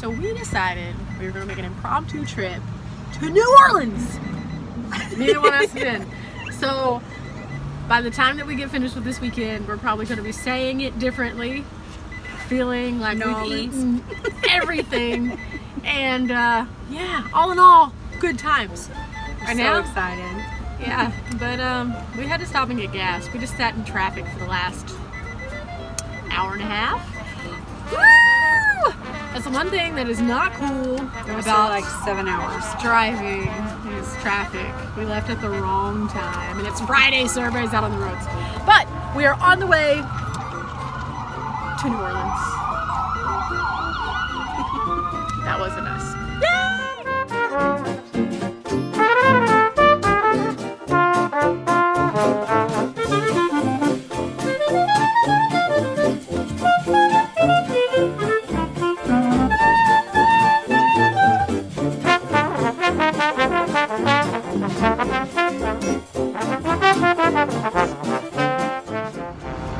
So we decided we were going to make an impromptu trip to New Orleans. Neither one of us has been. So by the time that we get finished with this weekend, we're probably going to be saying it differently, feeling like we've eaten everything, and yeah, all in all, good times. We're so excited. Yeah, but we had to stop and get gas. We just sat in traffic for the last hour and a half. Woo! That's the one thing that is not cool about like 7 hours driving is traffic. We left at the wrong time, and it's Friday, so everybody's out on the roads. But we are on the way to New Orleans. That wasn't us.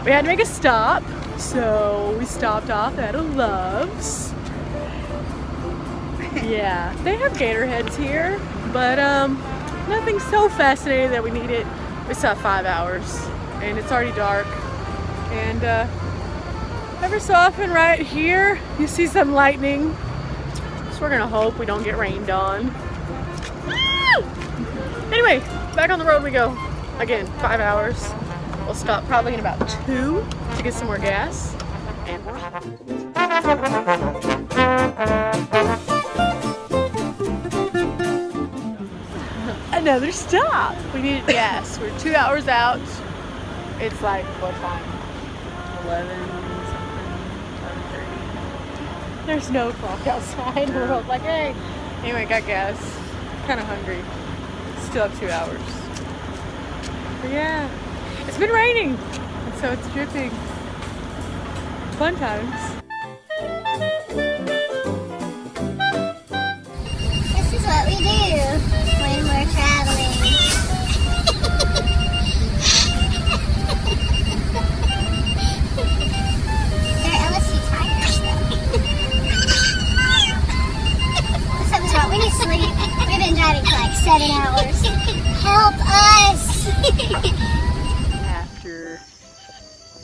We had to make a stop, so we stopped off at a Love's. Yeah, they have gator heads here, but nothing so fascinating that we need it. We still have 5 hours, and it's already dark. And every so often right here, you see some lightning. So we're gonna hope we don't get rained on. Anyway, back on the road we go. Again, 5 hours. We'll stop probably in about 2 to get some more gas. And we're another stop. We needed gas. We're 2 hours out. It's like, what time? 11 something, 11:30. There's no clock outside. We're both like, hey. Anyway, got gas. Kind of hungry. Still have 2 hours. But yeah. It's been raining, and so it's dripping. Fun times. This is what we do when we're traveling. They're LSU tires, though. Something's wrong. We need sleep. We've been driving for like 7 hours. Help us!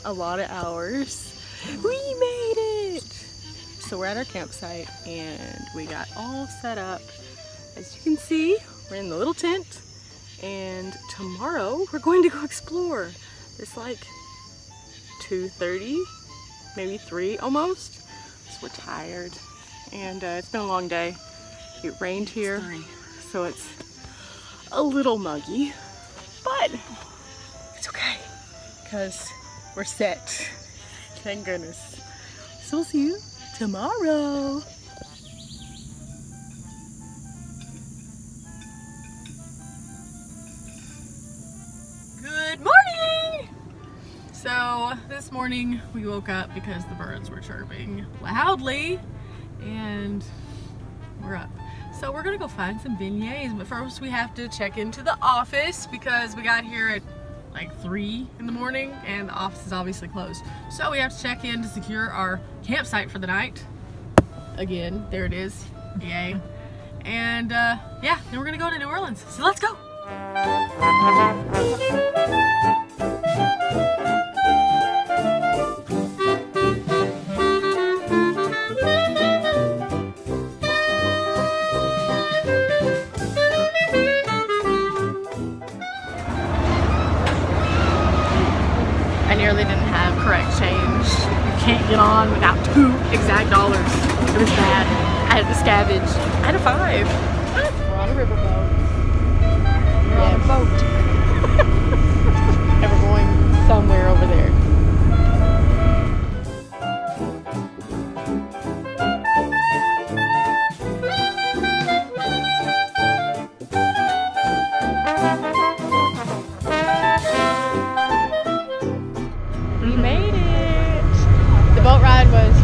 A lot of hours, we made it. So we're at our campsite and we got all set up. As you can see, we're in the little tent, and tomorrow we're going to go explore. It's like 2:30, maybe 3 almost. So we're tired, and it's been a long day. It rained here, so it's a little muggy, but it's okay because we're set. Thank goodness. So we'll see you tomorrow. Good morning! So this morning we woke up because the birds were chirping loudly, and we're up. So we're gonna go find some beignets, but first we have to check into the office because we got here at like 3 in the morning and the office is obviously closed. So we have to check in to secure our campsite for the night. Again, there it is. Yay. And yeah, then we're gonna go to New Orleans. So let's go. Nearly didn't have correct change. You can't get on without $2 exact dollars. It was bad. I had to scavenge. I had a 5. We're on a riverboat. We're on a boat. And we're going somewhere over there.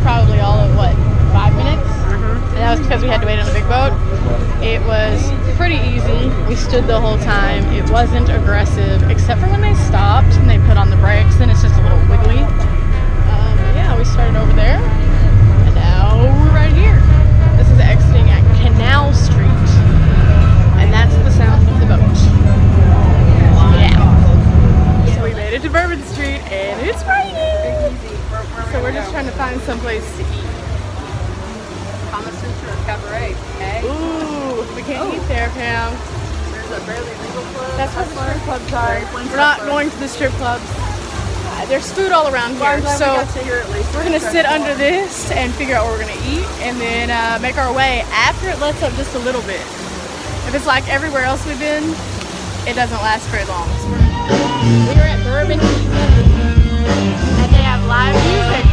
Probably all of what, 5 minutes? And that was because we had to wait on the big boat. It was pretty easy. We stood the whole time. It wasn't aggressive, except for when they stopped and they put on the brakes, then it's just a little wiggly. Yeah, we started over there, and now we're right here. So we're just trying to find some place to eat. Thomas Center Cabaret. Okay. Ooh, we can't eat there, Pam. There's a barely legal club. That's where the strip clubs are. We're not going to the strip clubs. There's food all around here, so we're gonna sit under this and figure out what we're gonna eat, and then make our way after it lets up just a little bit. If it's like everywhere else we've been, it doesn't last very long. So we're at Bourbon and they have live music.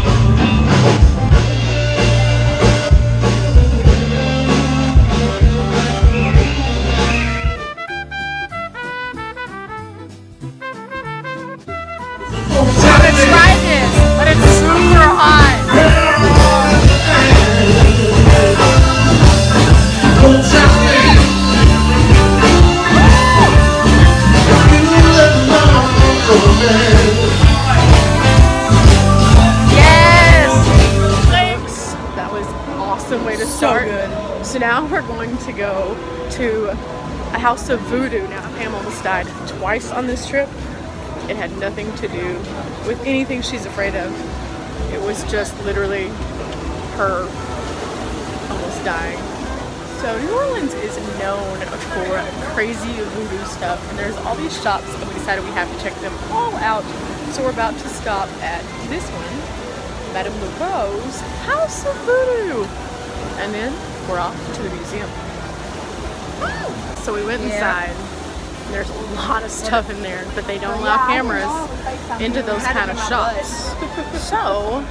Try this, but it's super hot. Yes! Thanks! That was an awesome way to start. So now we're going to go to a house of voodoo. Now Pam almost died twice on this trip. It had nothing to do with anything she's afraid of. It was just literally her almost dying. So New Orleans is known for crazy voodoo stuff, and there's all these shops, and we decided we have to check them all out. So we're about to stop at this one, Madame Laveau's House of Voodoo, and then we're off to the museum. So we went inside. There's a lot of stuff in there, but they don't allow cameras into those kind of shops. So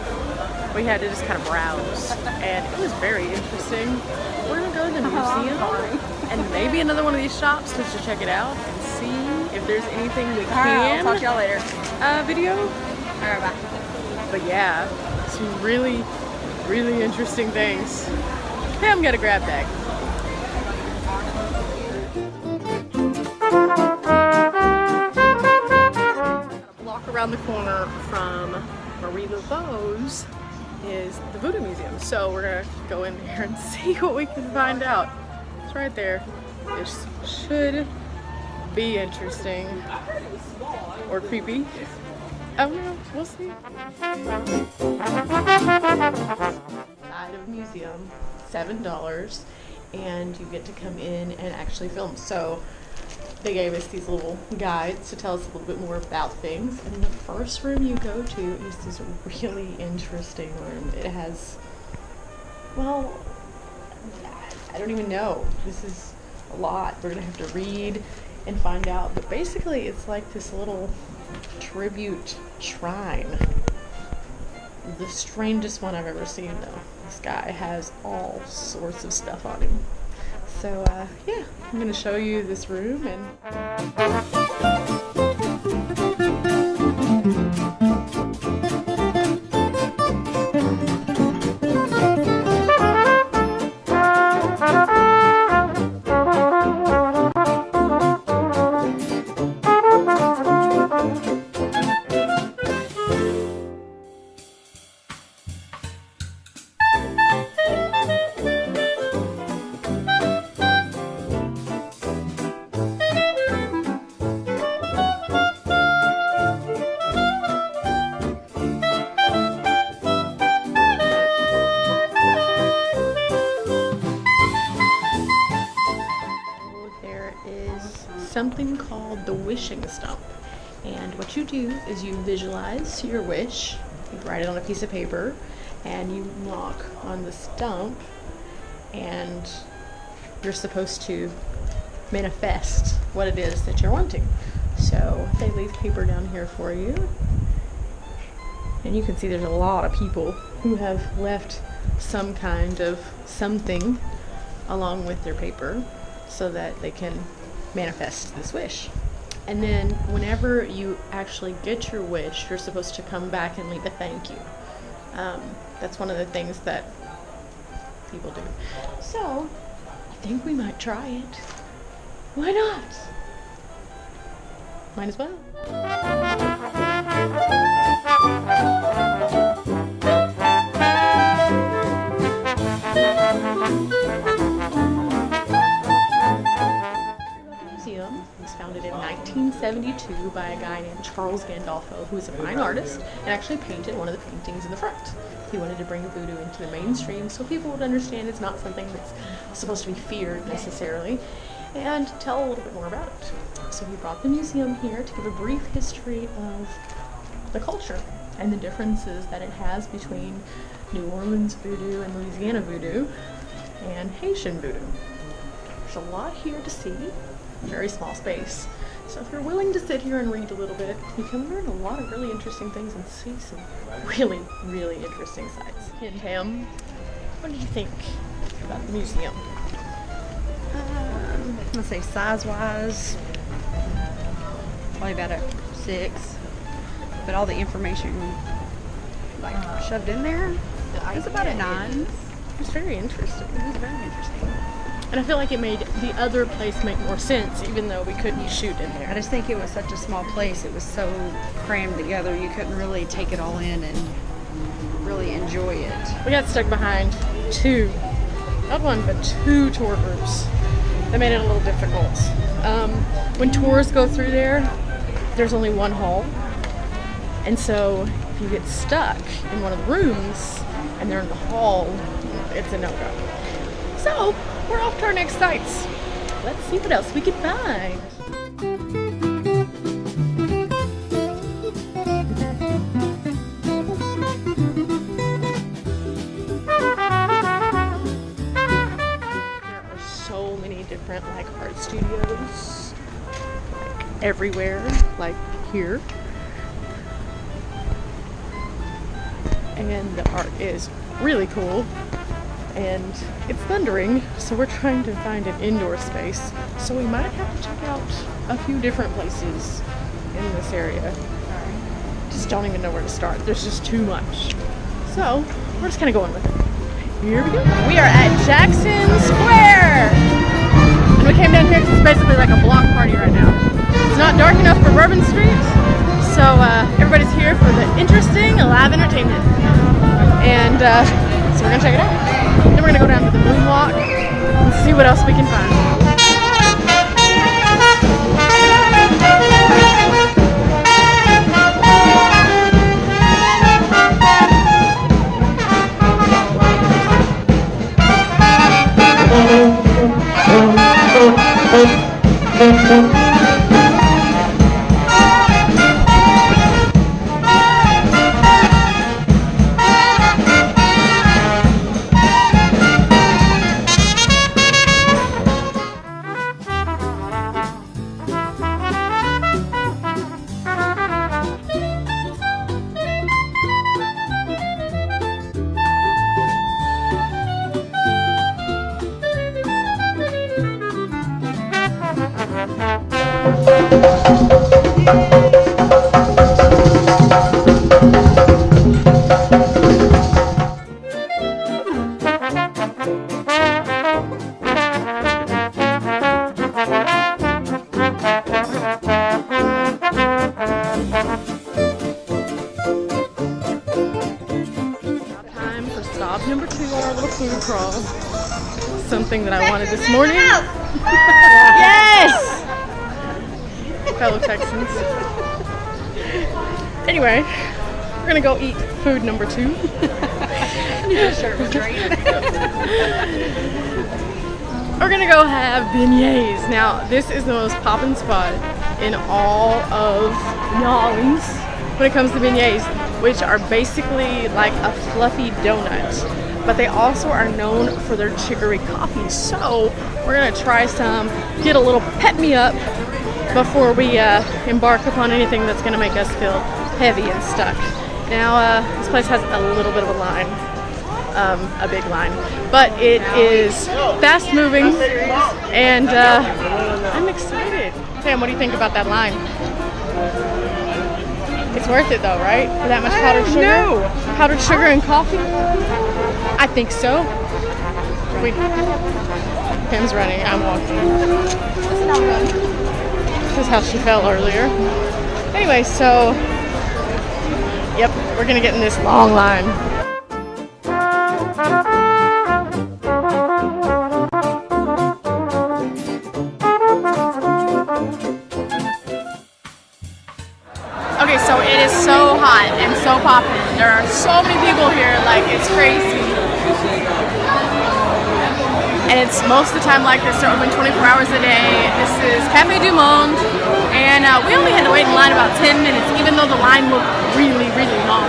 we had to just kind of browse, and it was very interesting. We're gonna go to the museum and maybe another one of these shops just to check it out and see if there's anything we can. I'll talk to y'all later. Video. Alright, bye. But yeah, some really, really interesting things. Pam got a grab bag. Around the corner from Marie Laveau's is the Voodoo Museum. So we're gonna go in there and see what we can find out. It's right there. It should be interesting or creepy. I don't know, we'll see. Side of museum, $7, and you get to come in and actually film. So they gave us these little guides to tell us a little bit more about things. And the first room you go to is this really interesting room. It has, well, I don't even know. This is a lot. We're gonna have to read and find out. But basically it's like this little tribute shrine. The strangest one I've ever seen though. This guy has all sorts of stuff on him. So yeah, I'm gonna show you this room and something called the wishing stump, and what you do is you visualize your wish, you write it on a piece of paper, and you knock on the stump, and you're supposed to manifest what it is that you're wanting. So they leave paper down here for you, and you can see there's a lot of people who have left some kind of something along with their paper so that they can manifest this wish. And then whenever you actually get your wish, you're supposed to come back and leave a thank you. That's one of the things that people do. So I think we might try it. Why not? Might as well. Museum was founded in 1970 1872 by a guy named Charles Gandolfo, who is a fine artist and actually painted one of the paintings in the front. He wanted to bring voodoo into the mainstream so people would understand it's not something that's supposed to be feared necessarily, and tell a little bit more about it. So he brought the museum here to give a brief history of the culture and the differences that it has between New Orleans voodoo and Louisiana voodoo and Haitian voodoo. There's a lot here to see, very small space. So if you're willing to sit here and read a little bit, you can learn a lot of really interesting things and see some really, really interesting sights. And Pam, what do you think about the museum? Let's say size-wise, probably about a 6. But all the information like shoved in there, it's about a 9. It's very interesting. It was very interesting. And I feel like it made the other place make more sense, even though we couldn't shoot in I there. just think it was such a small place. It was so crammed together. You couldn't really take it all in and really enjoy it. We got stuck behind 2, not 1, but 2 tour groups. That made it a little difficult. When tours go through there, there's only 1 hall. And so if you get stuck in one of the rooms and they're in the hall, it's a no-go. So we're off to our next sites. Let's see what else we can find. There are so many different like art studios, like everywhere, like here. And the art is really cool, and it's thundering, so we're trying to find an indoor space, so we might have to check out a few different places in this area. Just don't even know where to start. There's just too much, so we're just kind of going with it. Here we go. We are at Jackson Square, and we came down here because it's basically like a block party right now. It's not dark enough for Bourbon Street, so everybody's here for the interesting live entertainment. And so we're gonna check it out. Then we're gonna go down to the moonwalk and see what else we can find. Stop number 2 on our little food crawl. Something that I wanted this morning. Yes! Fellow Texans. Anyway, we're gonna go eat food number 2. We're gonna go have beignets. Now, this is the most poppin' spot in all of New Orleans when it comes to beignets, which are basically like a fluffy donut, but they also are known for their chicory coffee. So we're gonna try some, get a little pep me up before we embark upon anything that's gonna make us feel heavy and stuck. Now this place has a little bit of a line, a big line, but it is fast moving, and I'm excited. Sam, what do you think about that line? It's worth it though, right? For that much powdered sugar? No. Powdered sugar and coffee? I think so. Pam's running, I'm walking. This is how she fell earlier. Anyway, so, yep, we're gonna get in this long line. so hot and so popular. There are so many people here, like it's crazy. And it's most of the time like this. They're open 24 hours a day. This is Café du Monde, and we only had to wait in line about 10 minutes, even though the line looked really, really long.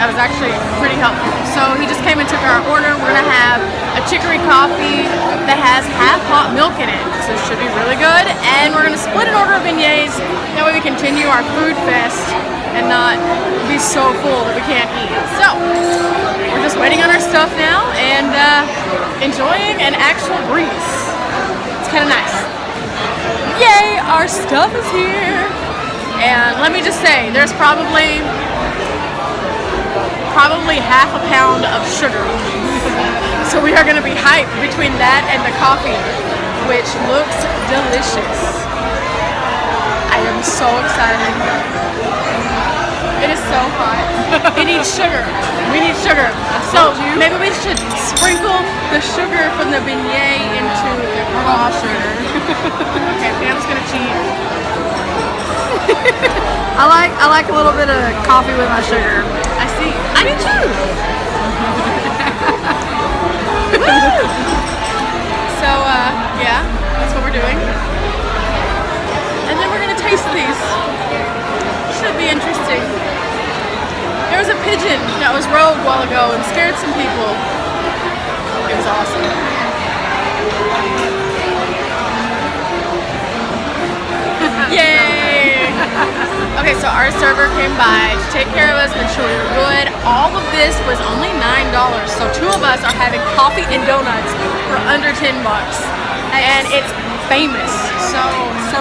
That was actually pretty helpful. So he just came and took our order. We're gonna have a chicory coffee that has half hot milk in it, so it should be really good. And we're gonna split an order of beignets. That way we continue our food fest and not be so full that we can't eat. So we're just waiting on our stuff now and enjoying an actual breeze. It's kind of nice. Yay, our stuff is here. And let me just say, there's probably half a pound of sugar. So we are going to be hyped between that and the coffee, which looks delicious. I am so excited. It is so hot. It needs sugar. We need sugar. So maybe we should sprinkle the sugar from the beignet into the raw sugar. Okay, Pam's gonna cheat. I like a little bit of coffee with my sugar. I see. I do too. So yeah, that's what we're doing. And then we're gonna taste these. Should be interesting. There was a pigeon that was rogue a while ago and scared some people. It was awesome. Yay! Okay, so our server came by to take care of us, make sure we were good. All of this was only $9, so two of us are having coffee and donuts for under $10. And it's famous. So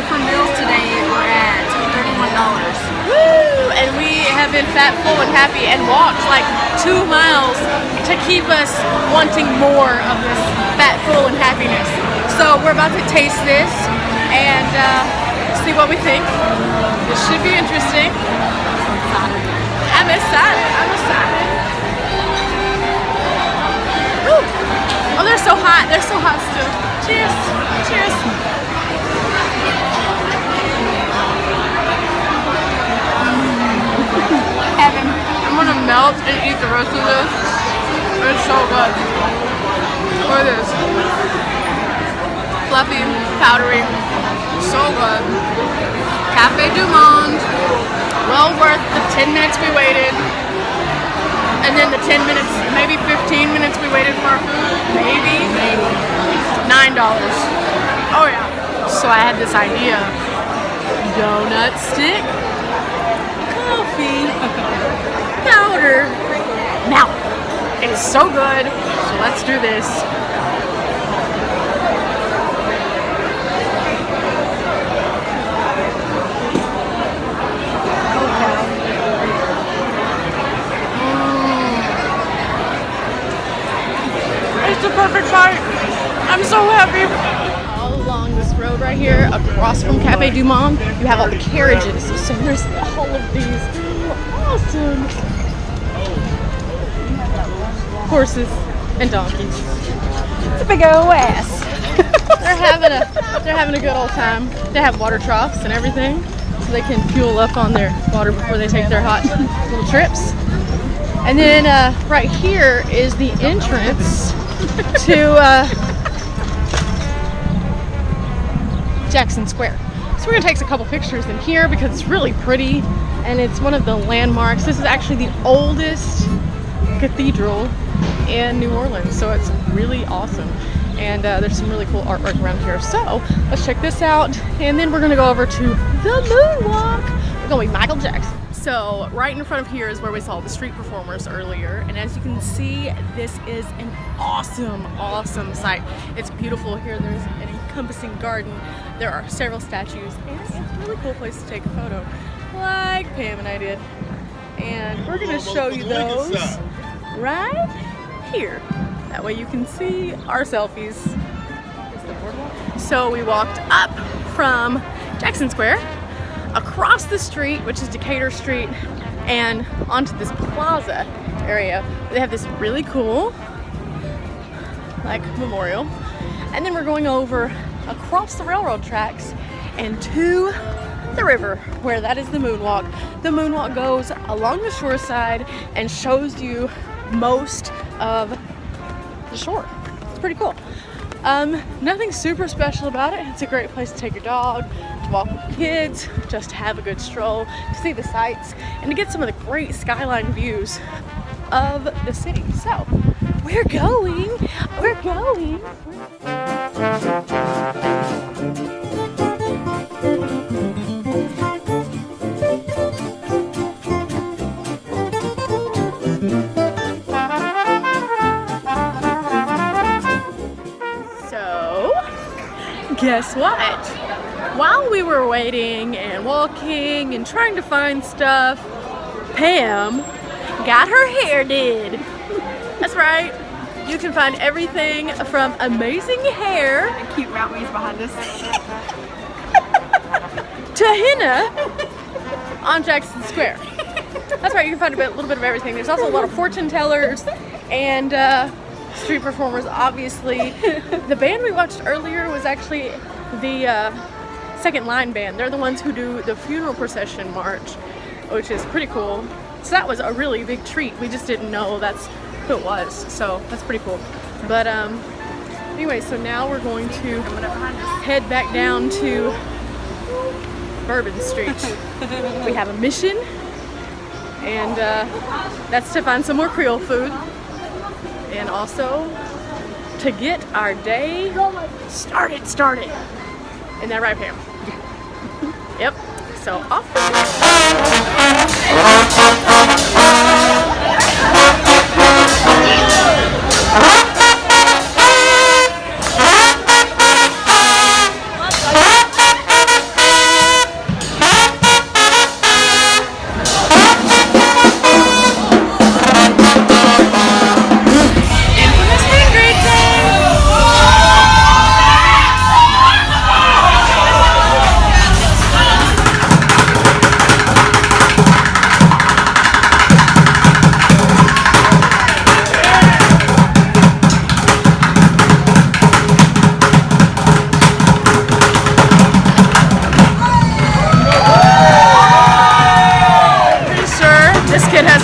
for meals today, we're at $31. Woo! And we have been fat, full, and happy and walked like 2 miles to keep us wanting more of this fat, full, and happiness. So we're about to taste this and see what we think. This should be interesting. I'm excited. I'm excited. Woo! Oh, they're so hot. They're so hot still. Cheers. Cheers. Heaven. I'm gonna melt and eat the rest of this. It's so good. Look at this. Fluffy, powdery, so good. Café du Monde. Well worth the 10 minutes we waited. And then the 10 minutes, maybe 15 minutes we waited for our food. Maybe. $9. Oh yeah. So I had this idea. Donut stick. Coffee, powder, mouth. It is so good. So let's do this. It's the perfect bite. I'm so happy. All along this road right here, across from Café du Monde, you have all the carriages. So there's all of these awesome horses and donkeys. It's a big old ass. they're having a good old time. They have water troughs and everything, so they can fuel up on their water before they take their hot little trips. And then right here is the entrance to Jackson Square. So we're gonna take a couple pictures in here because it's really pretty and it's one of the landmarks. This is actually the oldest cathedral in New Orleans, so it's really awesome. And there's some really cool artwork around here. So let's check this out, and then we're gonna go over to the moonwalk. We're going with Michael Jackson. So right in front of here is where we saw the street performers earlier, and as you can see, this is an awesome, awesome sight. It's beautiful here. There's an encompassing garden. There are several statues, and it's a really cool place to take a photo, like Pam and I did. And we're gonna show you those right here. That way you can see our selfies. So we walked up from Jackson Square, across the street, which is Decatur Street, and onto this plaza area. They have this really cool, like, memorial. And then we're going over across the railroad tracks and to the river, where that is the moonwalk. The moonwalk goes along the shore side and shows you most of the shore. It's pretty cool. Nothing super special about it. It's a great place to take your dog, to walk with kids, just to have a good stroll, to see the sights, and to get some of the great skyline views of the city. So, we're going. Guess what? While we were waiting and walking and trying to find stuff, Pam got her hair did. That's right. You can find everything from amazing hair And cute mountains behind us. to henna on Jackson Square. That's right. You can find a little bit of everything. There's also a lot of fortune tellers and street performers, obviously. The band we watched earlier was actually the second line band. They're the ones who do the funeral procession march, which is pretty cool. So that was a really big treat. We just didn't know that's who it was, so that's pretty cool. But anyway, so now we're going to head back down to Bourbon Street. We have a mission, and that's to find some more Creole food, and also to get our day started. Isn't that right, Pam? Yep. So off.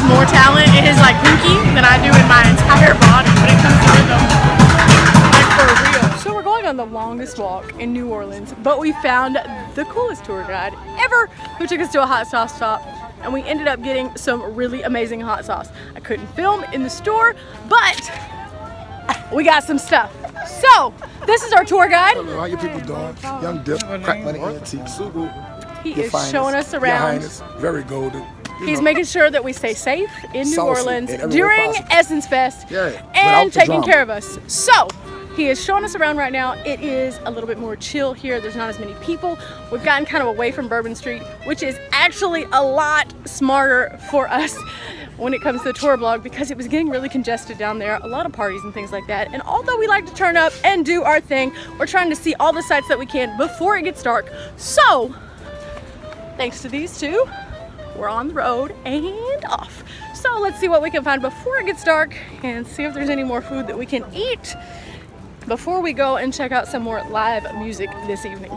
More talent in his like pinky than I do in my entire body when it comes to rhythm. Like for real. So we're going on the longest walk in New Orleans, but we found the coolest tour guide ever who took us to a hot sauce stop, and we ended up getting some really amazing hot sauce. I couldn't film in the store, but we got some stuff. So this is our tour guide. Hello, how you people doing? Young Dip, Crack Money Antique, Sugu. He is showing us around. Your Highness, very golden. He's making sure that we stay safe in New Orleans during possible. Essence Fest and taking care of us. So, he is showing us around right now. It is a little bit more chill here. There's not as many people. We've gotten kind of away from Bourbon Street, which is actually a lot smarter for us when it comes to the tour blog, because it was getting really congested down there, a lot of parties and things like that. And although we like to turn up and do our thing, we're trying to see all the sights that we can before it gets dark. So, thanks to these two, we're on the road and off. So let's see what we can find before it gets dark and see if there's any more food that we can eat before we go and check out some more live music this evening.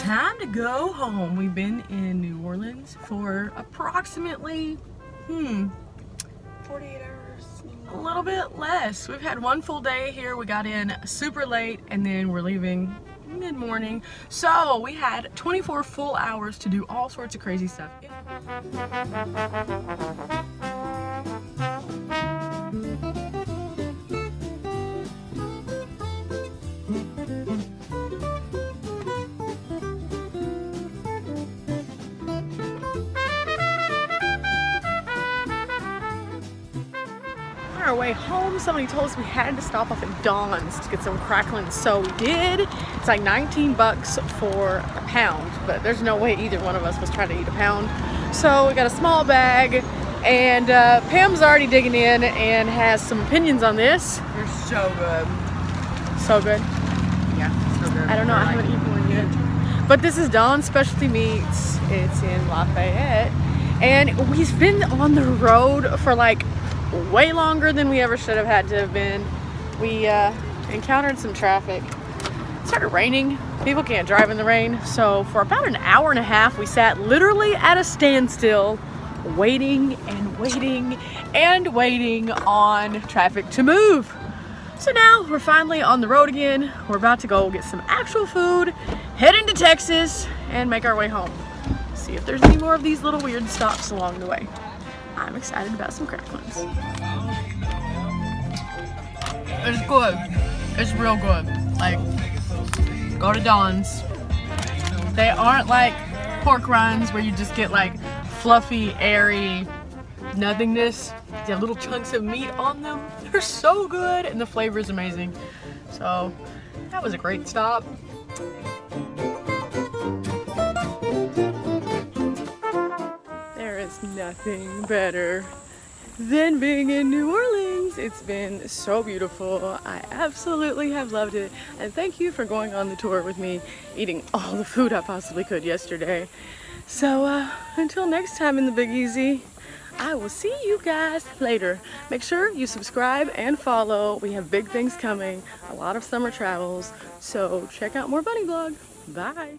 Time to go home. We've been in New Orleans for approximately 48 hours, a little bit less. We've had one full day here. We got in super late and then we're leaving mid-morning. So we had 24 full hours to do all sorts of crazy stuff. our way home, somebody told us we had to stop off at Don's to get some cracklings, so we did. It's like 19 bucks for a pound, but there's no way either one of us was trying to eat a pound. So we got a small bag, and Pam's already digging in and has some opinions on this. They're so good. So good. Yeah, so good. I don't know, I haven't eaten one yet. But this is Don's Specialty Meats. It's in Lafayette. And we've been on the road for like way longer than we ever should have had to have been. We encountered some traffic. It started raining. People can't drive in the rain. So for about an hour and a half, we sat literally at a standstill, waiting and waiting and waiting on traffic to move. So now we're finally on the road again. We're about to go get some actual food, head into Texas, and make our way home. See if there's any more of these little weird stops along the way. I'm excited about some cracklings. It's good. It's real good. Like, go to Don's. They aren't like pork rinds where you just get like fluffy, airy nothingness. They have little chunks of meat on them. They're so good and the flavor is amazing. So that was a great stop. There is nothing better than being in New Orleans. It's been so beautiful. I absolutely have loved it. And thank you for going on the tour with me, eating all the food I possibly could yesterday. So until next time in the Big Easy, I will see you guys later. Make sure you subscribe and follow. We have big things coming, a lot of summer travels. So check out more Bunny Vlog. Bye.